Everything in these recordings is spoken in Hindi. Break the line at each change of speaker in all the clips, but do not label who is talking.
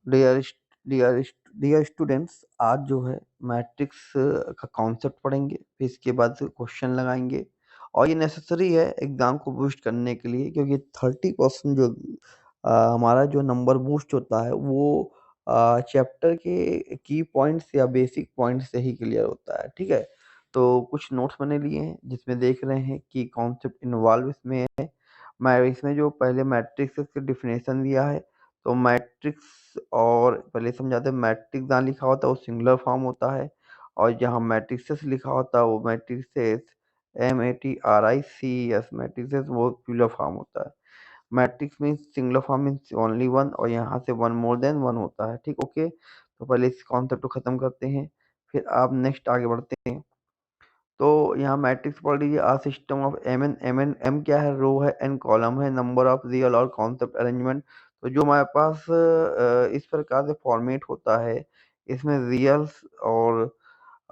डियर डियर डियर स्टूडेंट्स, आज जो है मैट्रिक्स का कॉन्सेप्ट पढ़ेंगे, फिर इसके बाद क्वेश्चन लगाएंगे। और ये नेसेसरी है एग्जाम को बूस्ट करने के लिए, क्योंकि 30% जो हमारा जो नंबर बूस्ट होता है वो चैप्टर के की पॉइंट्स या बेसिक पॉइंट्स से ही क्लियर होता है। ठीक है, तो कुछ नोट्स मैंने लिए हैं जिसमें देख रहे हैं कि कॉन्सेप्ट इन्वॉल्व इसमें है। मैं इसमें जो पहले मैट्रिक्स की डिफिनेशन दिया है, तो मैट्रिक्स और पहले समझाते हैं। मैट्रिक्स जहाँ लिखा होता है वो सिंगुलर फॉर्म होता है, और जहाँ मैट्रिसेस लिखा होता है वो मैट्रिसेस MATRICS मैट्रिसेस वो प्लूरल फॉर्म होता है। Matrix means singular form means only one, और यहाँ से वन मोर देन वन होता है। ठीक, ओके। तो पहले इस कॉन्सेप्ट को खत्म करते हैं, फिर आप नेक्स्ट आगे बढ़ते हैं। तो यहाँ मैट्रिक्स पढ़ लीजिए। आ सिस्टम ऑफ एम क्या है? रो है, एन कॉलम है, नंबर ऑफ रियल और कॉन्सेप्ट अरेंजमेंट। तो जो हमारे पास इस प्रकार से फॉर्मेट होता है, इसमें रियल्स और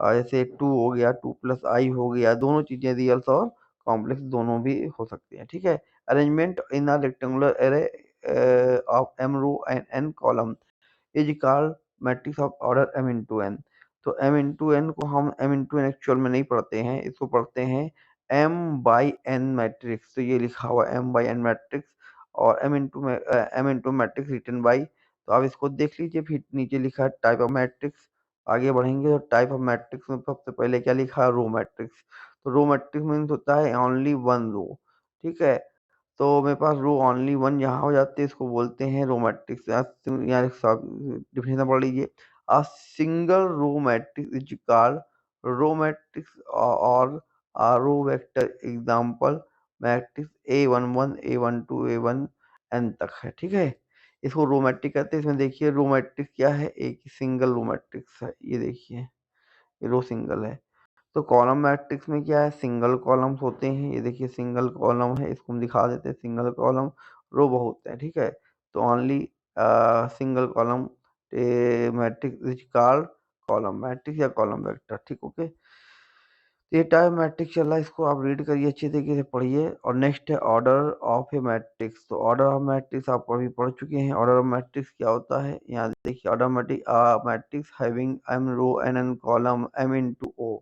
जैसे 2 हो गया, 2 प्लस आई हो गया, दोनों चीजें रियल्स और कॉम्प्लेक्स दोनों भी हो सकती हैं। ठीक है। Arrangement in a rectangular array of m row and n column is called matrix of order m into n. तो m इंटू एन को हम m इंटू एन एक्चुअल में नहीं पढ़ते हैं, इसको पढ़ते हैं m बाई n मैट्रिक्स। तो ये लिखा हुआ m बाई n मैट्रिक्स, और m into matrix written by. तो आप इसको देख लीजिए। फिर नीचे लिखा है टाइप ऑफ मैट्रिक्स। आगे बढ़ेंगे तो टाइप ऑफ मैट्रिक्स में सबसे पहले क्या लिखा है? Row matrix. तो रो मैट्रिक्स मीन्स होता है ओनली वन रो। ठीक है, तो मेरे पास रो ओनली वन यहाँ हो जाते हैं, इसको बोलते हैं रो मैट्रिक्स। यहाँ डिफिनेशन पढ़ लीजिए। A single row matrix is called row matrix, और row vector example matrix A11 A12 A1 n तक है। ठीक है, इसको रो मैट्रिक्स कहते हैं। इसमें देखिए रो मैट्रिक्स क्या है, एक सिंगल रो मैट्रिक्स है। ये देखिए, ये रो सिंगल है। तो कॉलम मैट्रिक्स में क्या है? सिंगल कॉलम्स होते हैं। ये देखिए सिंगल कॉलम है, इसको हम दिखा देते हैं सिंगल कॉलम। रो बहुत है। ठीक है, तो only single column matrix is called column matrix या कॉलम वेक्टर। ठीक, ओके। ये टाइप मैट्रिक्स चल रहा है, इसको आप रीड करिए, अच्छी तरीके से पढ़िए। और नेक्स्ट है ऑर्डर ऑफ ए मैट्रिक्स। तो ऑर्डर ऑफ मैट्रिक्स आप अभी पढ़ चुके हैं। ऑर्डर ऑफ मैट्रिक्स क्या होता है? यहाँ देखिए, order matrix having m row and n column m into o.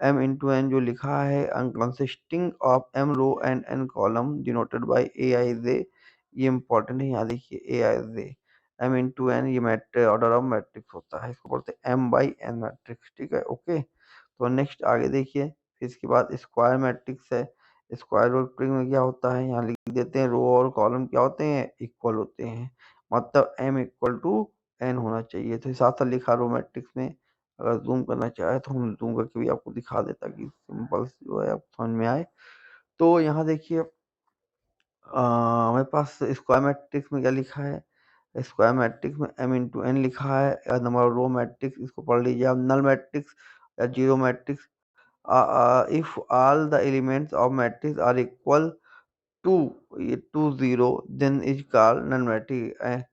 m into n जो लिखा है, consisting of m row and n column denoted by aij। ये इंपॉर्टेंट है, यहाँ देखिए aij। m इंटू एन ये मैट्रिक्स ऑर्डर ऑफ मैट्रिक्स होता है, इसको बोलते हैं m बाई n मैट्रिक्स। ठीक है, ओके। तो नेक्स्ट आगे देखिए, फिर इसके बाद स्क्वायर मैट्रिक्स है। स्क्वायर मैट्रिक्स में क्या होता है? यहाँ लिख देते हैं रो और कॉलम क्या होते हैं? इक्वल होते हैं, मतलब m इक्वल टू n होना चाहिए। तो साथ साथ लिखा रो मैट्रिक्स में। अगर जूम करना चाहे तो हम जूम करके भी आपको दिखा देता कि सिंपल जो है आपको समझ में आए। तो यहाँ देखिए हमारे पास स्क्वायर मैट्रिक्स में क्या लिखा है? स्क्वायर मैट्रिक्स में m इंटू एन लिखा है। नंबर रो मैट्रिक्स, इसको पढ़ लीजिए आप। नल मैट्रिक्स या zero matrix, if all the elements of matrix are equal to to 0, then is called null matrix।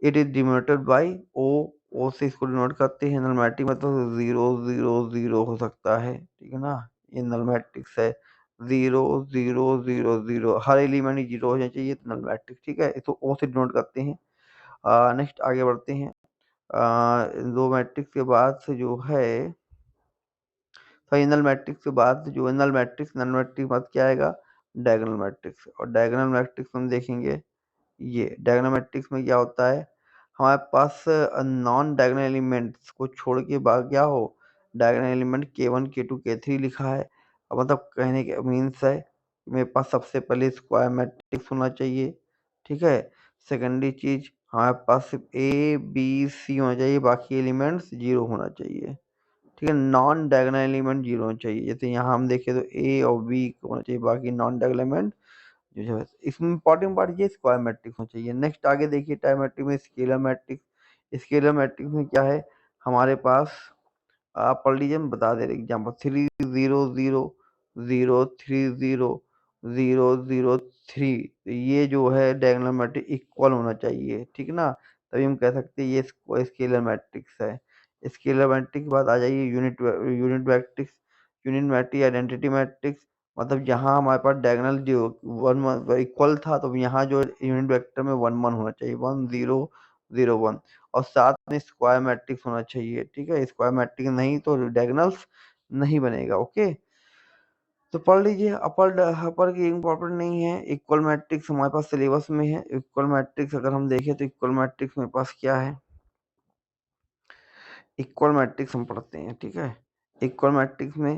it is denoted by o। o से इसको डिनोट करते हैं। नल मैट्रिक्स मतलब 0 0 0 हो सकता है। ठीक है ना, ये नल मैट्रिक्स है। 0 0 0 0 हर एलिमेंट जीरो होना चाहिए, तो नल मैट्रिक्स। ठीक है, इसको o से डिनोट करते हैं। नेक्स्ट आगे बढ़ते हैं। दो मैट्रिक्स के बाद से जो है, फाइनल मैट्रिक्स के बाद जो है नल मैट्रिक्स। नल मैट्रिक्स के बाद क्या आएगा? Diagonal matrix. और डायगोनल मैट्रिक्स हम देखेंगे, ये डायगोनल मैट्रिक्स में क्या होता है? हमारे पास नॉन डायगोनल एलिमेंट्स को छोड़ के बाद क्या हो? Diagonal element K1 K2 K3 लिखा है। अब मतलब कहने के मीन्स है, मेरे पास सबसे पहले स्क्वायर मैट्रिक्स होना चाहिए। ठीक है, सेकेंडरी चीज हमारे पास सिर्फ A B C होना चाहिए, बाकी एलिमेंट्स जीरो होना चाहिए। ठीक है, नॉन डायगोनल एलिमेंट जीरो होना चाहिए। जैसे यहाँ हम देखें तो ए और बी होना चाहिए, बाकी नॉन डायगोनल एलिमेंट जो है। इसमें इंपॉर्टेंट पार्ट ये स्क्वायर मैट्रिक्स होना चाहिए। नेक्स्ट आगे देखिए, ट्राइमेट्रिक में स्केलर मैट्रिक्स। स्केलर मैट्रिक्स में क्या है हमारे पास? आप पढ़ लीजिए, हम बता दे रहे एग्जाम्पल। 3 0 0 0 0 0 0 3। ये जो है डायगोनल मैट्रिक्स इक्वल होना चाहिए। ठीक है ना, तभी हम कह सकते हैं ये स्केलर मैट्रिक्स है। स्केलर मैट्रिक्स के बाद आ जाइए unit matrix. Unit matrix identity matrix, मतलब जहाँ हमारे पास डायगोनल जो वन इक्वल था, तो यहाँ जो यूनिट वेक्टर में 1 1 होना चाहिए। 1 0 0 1 और साथ में स्क्वायर मैट्रिक्स होना चाहिए। ठीक है, स्क्वायर मैट्रिक्स नहीं तो डायगोनल्स नहीं बनेगा। ओके, तो पढ़ लीजिए। अपर अपर की इम्पोर्टेंट नहीं है। इक्वल मैट्रिक्स हमारे पास सिलेबस में है। इक्वल मैट्रिक्स अगर हम देखें तो इक्वल मैट्रिक्स मेरे पास क्या है, इक्वल मैट्रिक्स हम पढ़ते हैं। ठीक है, इक्वल मैट्रिक्स में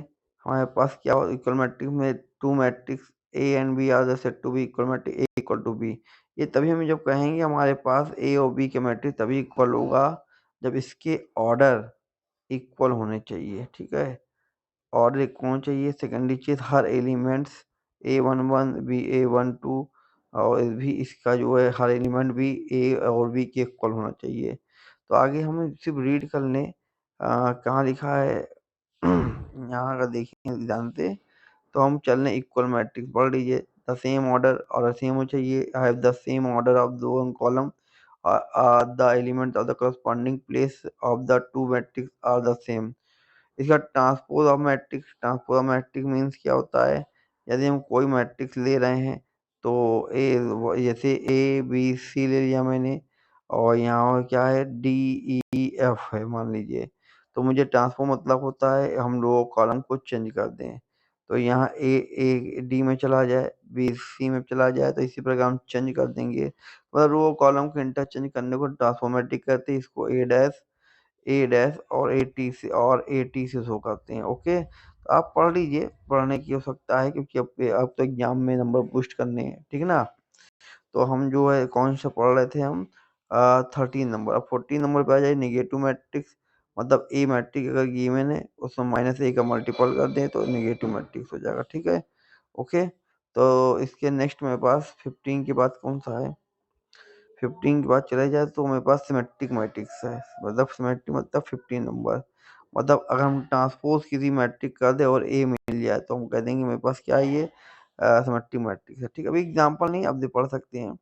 हमारे पास क्या हो, इक्वल मैट्रिक्स में two matrix A and B are said to be equal matrix A equal to B. ये तभी हम जब कहेंगे हमारे पास ए और बी के मैट्रिक्स तभी इक्वल होगा जब इसके ऑर्डर इक्वल होने चाहिए। ठीक है, ऑर्डर इक्वल होना चाहिए। सेकेंडरी चीज हर एलिमेंट्स A11 बी A12 और भी इसका जो है हर एलिमेंट भी ए और बी के इक्वल होना चाहिए। तो आगे हम सिर्फ रीड कर लें, कहाँ लिखा है यहाँ अगर देखें ध्यान से तो हम चल रहे इक्वल मैट्रिक्स पढ़ लीजिए। द सेम ऑर्डर और सेम हो चाहिए, have the same order of the one column, the element of the corresponding place of the two matrix are the same. इसका ट्रांसपोज ऑफ मैट्रिक्स मीन्स क्या होता है, यदि हम कोई मैट्रिक्स ले रहे हैं तो जैसे ए बी सी ले लिया मैंने और यहाँ क्या है डी ई एफ है मान लीजिए, तो मुझे ट्रांसपोज मतलब होता है हम रो कॉलम को चेंज कर दें। तो यहाँ ए डी में चला जाए, बी सी में चला जाए, तो इसी प्रकार हम चेंज कर देंगे। मतलब रो कॉलम को इंटरचेंज करने को ट्रांसफॉर्मेटिक करते हैं। इसको ए डैश और ए टी से शो करते हैं। ओके, तो आप पढ़ लीजिए, पढ़ने की आवश्यकता है क्योंकि अब तो एग्जाम में नंबर बूस्ट करने हैं। ठीक है ना, तो हम जो है कौन सा पढ़ रहे थे हम 13 नंबर। अब 14 नंबर पे आ जाए नेगेटिव मैट्रिक्स। मतलब ए मैट्रिक्स अगर गिवन है उसमें माइनस ए का मल्टीपल कर दें तो नेगेटिव मैट्रिक्स हो जाएगा। ठीक है, ओके, तो इसके नेक्स्ट मेरे पास 15 के बाद कौन सा है, 15 के बाद चले जाए तो मेरे पास सिमेट्रिक मैट्रिक्स है। मतलब सिमेट्रिक मतलब 15 नंबर। मतलब अगर हम ट्रांसपोज किसी मैट्रिक कर दे और ए मिल जाए तो हम कह देंगे मेरे पास क्या है ये सिमेट्रिक मैट्रिक्स है। ठीक है, अभी एग्जांपल नहीं आप पढ़ सकते हैं।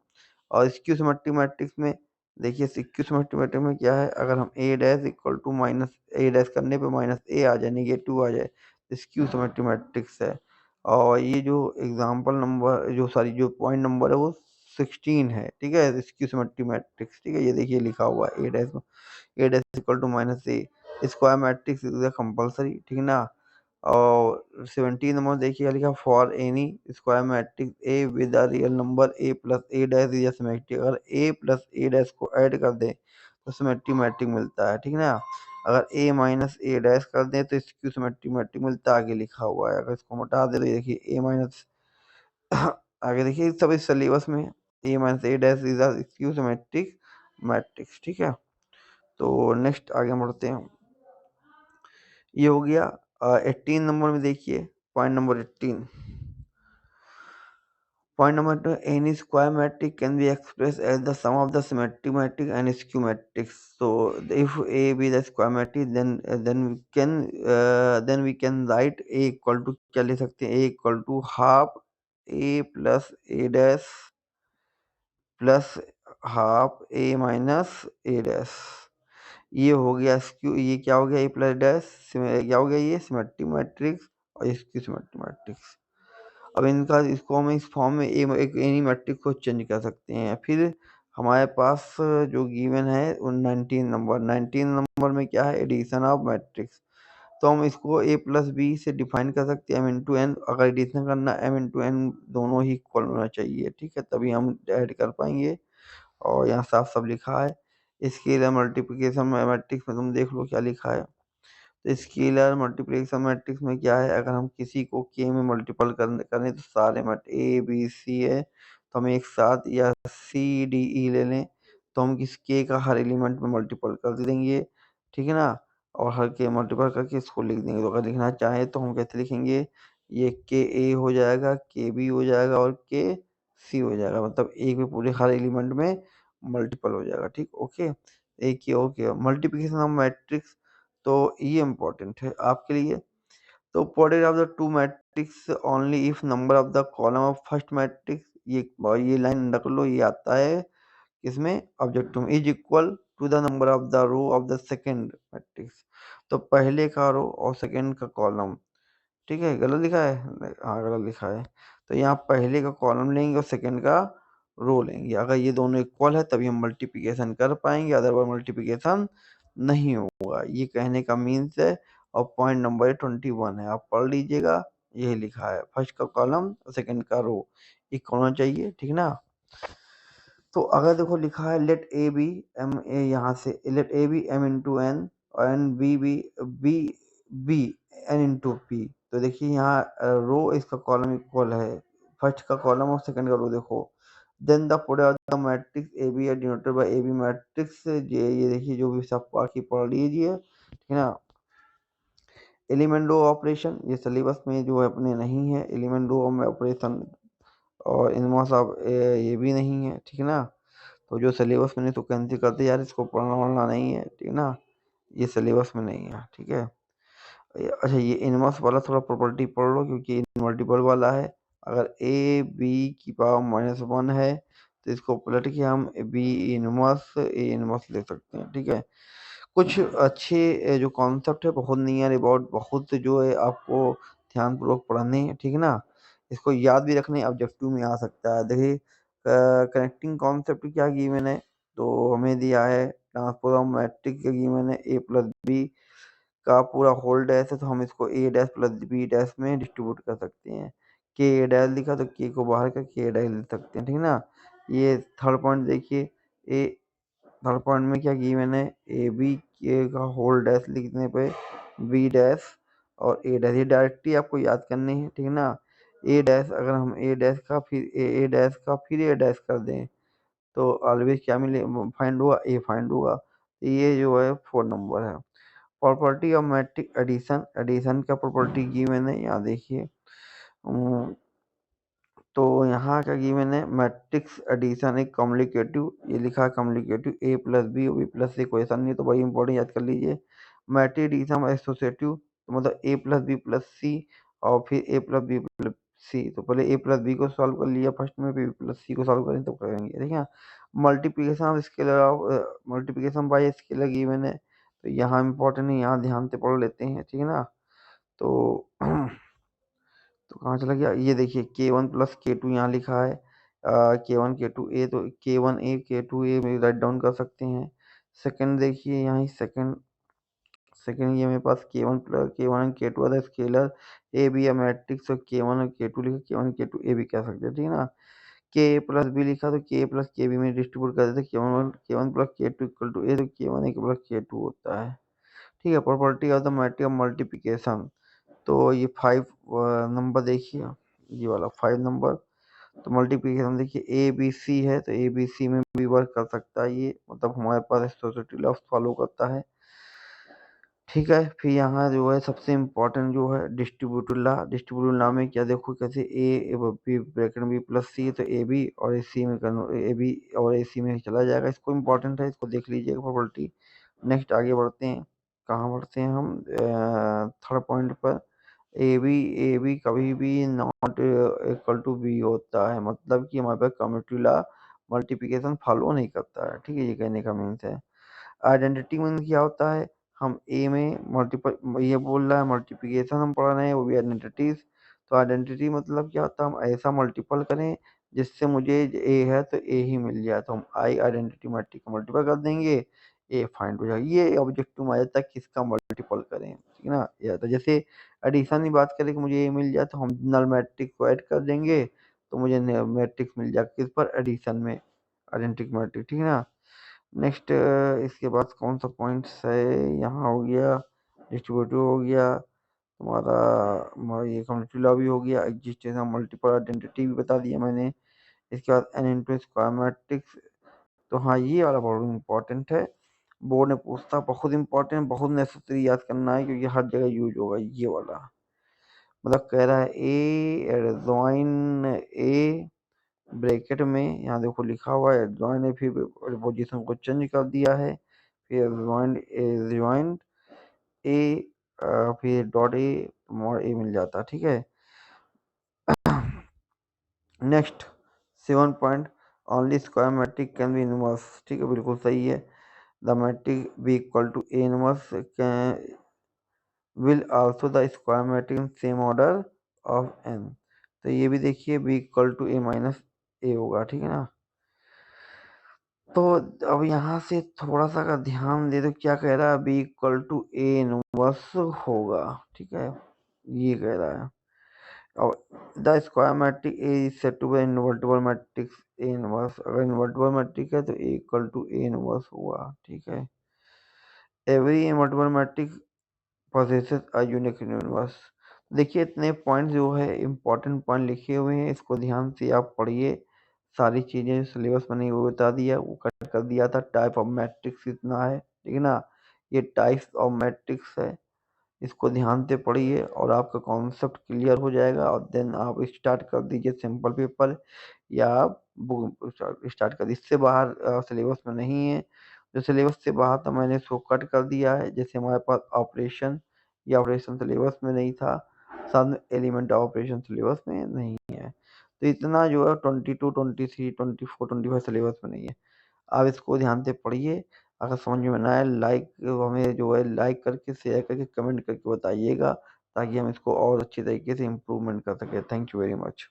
और स्क्यू सिमेट्रिक मैट्रिक्स में देखिए, स्क्यू सिमेट्रिक मैट्रिक्स में क्या है, अगर हम A dash equal to minus A dash करने पे माइनस ए आ जाए, नेगेटिव आ जाए, तो स्क्यू सिमेट्रिक मैट्रिक्स है। और ये जो एग्जांपल नंबर जो पॉइंट नंबर है वो 16 है। ठीक है, स्क्यू सिमेट्रिक मैट्रिक्स। ठीक है, ये देखिए लिखा हुआ है A dash equal to minus A square matrix is compulsory. ठीक है ना, और 17 नंबर देखिए लिखा for any square matrix A with a real number A plus A dash is symmetric. अगर ए प्लस ए डैश को ऐड कर दें तो सिमेट्रिक मैट्रिक मिलता है। ठीक है ना, अगर ए माइनस ए डैश कर दें तो स्क्यू सिमेट्रिक मैट्रिक मिलता है, आगे लिखा हुआ है। अगर इसको हटा दे तो ये देखिए ए माइनस आगे देखिए सब इस सिलेबस में A minus A dash is skew symmetric matrix. ठीक है, तो नेक्स्ट आगे बढ़ते हैं। ये हो गया 18 नंबर में देखिए point number 18। Point number two, any square matrix can be expressed as the sum of the symmetric matrix and skew matrix. So if A be the square matrix, then we can write A equal to क्या लिख सकते हैं, A equal to half A plus A dash plus half A minus A dash। ये हो गया स्क्यू, ये क्या हो गया ए प्लस डैश, क्या हो गया ये सिमेट्रिक मैट्रिक्स और इसकी सिमेट्रिक मैट्रिक्स। अब इनका इसको हम इस फॉर्म में एक एनी मैट्रिक्स को चेंज कर सकते हैं। फिर हमारे पास जो गिवन है 19 नंबर में क्या है, एडिशन ऑफ मैट्रिक्स। तो हम इसको ए प्लस बी से डिफाइन कर सकते हैं एम इंटू एन। अगर एडिशन करना एम इंटू एन दोनों ही इक्वल होना चाहिए। ठीक है, तभी हम ऐड कर पाएंगे। और यहाँ साफ साफ लिखा है स्केलर मल्टीप्लिकेशन मैट्रिक्स में, तुम देख लो क्या लिखा है। तो स्केलर मल्टीप्लिकेशन मैट्रिक्स में क्या है, अगर हम किसी को के में मल्टीपल करें तो सारे ए बी सी है तो हम एक साथ, या सी डी ई ले लें तो हम किस के का हर एलिमेंट में मल्टीपल कर देंगे। ठीक है ना, और हर के मल्टीपल करके इसको लिख देंगे। तो अगर लिखना चाहें तो हम कैसे लिखेंगे, ये के ए हो जाएगा, के बी हो जाएगा और के सी हो जाएगा। मतलब एक में पूरे हर एलिमेंट में मल्टीपल हो जाएगा। ठीक, ओके, एक ही ओके मल्टीप्लिकेशन ऑफ मैट्रिक्स। तो ये इम्पोर्टेंट है आपके लिए। तो product of the two matrix only if number of the column of first matrix, ये लाइन रख लो, ये आता है किसमें, ऑब्जेक्टिव में, is equal to the number of the row of the second matrix. तो पहले का रो और सेकंड का कॉलम। ठीक है, गलत लिखा है, हाँ गलत लिखा है। तो यहाँ पहले का कॉलम लेंगे और सेकंड का रो लेंगे। अगर ये दोनों इक्वल है तभी हम मल्टीप्लिकेशन कर पाएंगे, अदरवाइज मल्टीप्लिकेशन नहीं होगा। ये कहने का मीन्स है। और पॉइंट नंबर 21 है, आप पढ़ लीजिएगा। यही लिखा है, फर्स्ट का कॉलम और सेकंड का रो इक्वल होना चाहिए, ठीक ना। तो अगर देखो लिखा है let A be M A, यहाँ से let A be M into N और N B B B B N into P. तो देखिए यहाँ रो इसका कॉलम इक्वल है, फर्स्ट का कॉलम और सेकंड का रो देखो। Then the product of the matrix A B are denoted by A B matrix. ये देखिए जो भी सब बाकी पढ़ लीजिए, ठीक है ना। एलिमेंट रो ऑपरेशन ये सिलेबस में जो है अपने नहीं है, एलिमेंट रो में ऑपरेशन और इनवर्स ऑफ ये भी नहीं है, ठीक है ना। तो जो सिलेबस में नहीं तो कैंसिल करते यार, इसको पढ़ना वढ़ना नहीं है, ठीक है ना। ये सिलेबस में नहीं है, ठीक है। अच्छा ये इनवर्स वाला थोड़ा प्रॉपर्टी पढ़ लो, क्योंकि इनवर्टिबल वाला है। अगर ए बी की पावर -1 है तो इसको पलट के हम बी इनवर्स ए इनवर्स लिख सकते हैं, ठीक है। कुछ अच्छे जो कॉन्सेप्ट है बहुत नियर अबाउट, बहुत जो है आपको ध्यानपूर्वक पढ़ने हैं, ठीक है ना। इसको याद भी रखने ऑब्जेक्टिव में आ सकता है। देखिए कनेक्टिंग कॉन्सेप्ट क्या की मैंने, तो हमें दिया है ट्रांसफॉर्म मैट्रिक्स की मैंने ए प्लस बी का पूरा होल डैश है, तो हम इसको ए डैश प्लस बी डैश में डिस्ट्रीब्यूट कर सकते हैं। के ए डैश लिखा तो के को बाहर कर के डैश लिख सकते हैं, ठीक है ना। ये थर्ड पॉइंट देखिए, ए थर्ड पॉइंट में क्या की मैंने, ए बी के का होल डैश लिखने पे बी डैश और ए डैश, ये डायरेक्टली आपको याद करनी है, ठीक है ना। ए डैश अगर हम ए डैश का फिर ए डैश का फिर ए डैश कर दें तो ऑलवेज क्या मिले फाइंड होगा, ए फाइंड होगा। तो ये जो है 4 नंबर है। Property of matrix addition, addition का प्रॉपर्टी की मैंने, यहाँ देखिए। तो यहाँ क्या की मैंने, मैट्रिक्स एडिशन एक कॉम्प्लिकेटिव, ये लिखा है कॉम्प्लिकेटिव ए प्लस बी और बी प्लस सी, क्वेश्चन नहीं तो बड़ी इंपॉर्टेंट याद कर लीजिए। मैट्रिक एडिशन एसोसिएटिव तो मतलब ए प्लस बी प्लस सी और फिर ए प्लस बी प्लस सी। तो पहले ए प्लस बी को सॉल्व कर लिया फर्स्ट में, फिर प्लस सी को सॉल्व करें तो करेंगे, ठीक है। Multiplication of scalar of multiplication bye scalar की मैंने, तो यहाँ इंपॉर्टेंट है, यहाँ ध्यान से पढ़ लेते हैं, ठीक है ना। तो तो कहाँ चला गया, ये देखिए K1 प्लस K2 यहाँ लिखा है। K1 K2 ए, तो K1 ए K2 ए में राइट डाउन कर सकते हैं। सेकंड देखिए यहाँ सेकंड सेकंड ये मेरे पास K1 plus K1 K2 other scalar A B या मैट्रिक्स, और K1 और K2 लिखा, K1 K2 ए भी कह सकते हैं, ठीक है ना। K प्लस बी लिखा तो K प्लस के बी में डिस्ट्रीब्यूट कर देते, K1 plus K2 equal to ए, तो K1 ए प्लस K2 होता है, ठीक है। Property of the matrix of multiplication, तो ये 5 नंबर देखिए, ये वाला 5 नंबर। तो मल्टीप्लिकेशन देखिए ए बी सी है, तो ए बी सी में भी वर्क कर सकता है ये, मतलब हमारे पास एसोसिएटिव लॉ फॉलो करता है, ठीक है। फिर यहाँ जो है सबसे इम्पोर्टेंट जो है डिस्ट्रीब्यूटिव लॉ में क्या देखो कैसे, A B bracket B plus C, तो ए बी और ए सी में ए बी और ए सी में चला जाएगा, इसको इम्पोर्टेंट है, इसको देख लीजिएगा प्रॉपर्टी। नेक्स्ट आगे बढ़ते हैं, कहाँ बढ़ते हैं हम, थर्ड पॉइंट पर। ए बी कभी भी नॉट इक्वल टू बी होता है, मतलब कि हमारे पास कम्युटेटिव लॉ मल्टीप्लिकेशन फॉलो नहीं करता है, ठीक है। ये कहने का मीन्स है। आइडेंटिटी मीन्स क्या होता है, हम ए में मल्टीपल ये बोल रहा है मल्टीप्लिकेशन हम पढ़ रहे हैं वो भी आइडेंटिटीज। तो आइडेंटिटी मतलब क्या होता है, हम ऐसा मल्टीपल करें जिससे मुझे ए है तो ए ही मिल जाए, तो हम आई आइडेंटिटी मैट्रिक का मल्टीपल कर देंगे, ए फाइंड हो जाएगा। ये ऑब्जेक्टिव में आ जाता है किसका मल्टीपल करें, ठीक है ना। या तो जैसे एडिशन की बात करें कि मुझे ए मिल जाए तो हम नल मैट्रिक्स को ऐड कर देंगे, तो मुझे मैट्रिक्स मिल जाएगा किस पर, एडिशन में, आइडेंटिटी मैट्रिक, ठीक है ना। नेक्स्ट इसके बाद कौन सा पॉइंट्स है, यहाँ हो गया डिस्ट्रीब्यूटिव हो गया तुम्हारा, ये कम्युनिटी लॉ भी हो गया, एग्जिस्टेंस मल्टीपल आइडेंटिटी भी बता दिया मैंने। इसके बाद एन इंटू स्क्वायर मैट्रिक्स, तो हाँ ये वाला बहुत इंपॉर्टेंट है, बोर्ड ने पूछता, बहुत इंपॉर्टेंट, बहुत नेसेसरी याद करना है क्योंकि हर जगह यूज होगा ये वाला। मतलब कह रहा है ए ज्वाइन ए ब्रैकेट में, यहाँ देखो लिखा हुआ है ज्वाइन है, फिर पोजीशन को चेंज कर दिया है, फिर ज्वाइंट ए फिर डॉट ए, मोड ए मिल जाता, ठीक है। Next 7 point, only square matrix can be inverse, ठीक है बिल्कुल सही है। The matrix B equal to A inverse can will also the square matrix in same order of N, तो ये भी देखिए B equal to A minus A होगा, ठीक है ना। तो अब यहाँ से थोड़ा-सा अगर ध्यान दें तो क्या कह रहा है, B equal to A inverse होगा, ठीक है? ये कह रहा है। और the square matrix A is said to be invertible matrix A inverse, अगर इनवर्टिबल मैट्रिक्स है तो A equal to A inverse हुआ, ठीक है? Every invertible matrix possesses a unique universe. देखिए इतने पॉइंट जो है इम्पोर्टेंट पॉइंट लिखे हुए हैं, इसको ध्यान से आप पढ़िए। सारी चीज़ें सिलेबस में नहीं वो बता दिया, वो कट कर दिया था। टाइप ऑफ मैट्रिक्स इतना है, ठीक है ना? ये टाइप्स ऑफ मैट्रिक्स है, इसको ध्यान से पढ़िए और आपका कॉन्सेप्ट क्लियर हो जाएगा और देन आप स्टार्ट कर दीजिए सिंपल पेपर या आप बुक स्टार्ट कर इससे बाहर सिलेबस में नहीं है। जो सिलेबस से बाहर था मैंने इसको कट कर दिया है, जैसे हमारे पास ऑपरेशन, ये ऑपरेशन सिलेबस में नहीं था, साथ में एलिमेंट ऑपरेशन सिलेबस में नहीं है। तो इतना जो है 22, 23, 24, 25 सिलेबस में नहीं है। आप इसको ध्यान से पढ़िए। अगर समझ में ना आए हमें जो है लाइक करके, शेयर करके, कमेंट करके बताइएगा ताकि हम इसको और अच्छी तरीके से इम्प्रूवमेंट कर सकें। Thank you very much.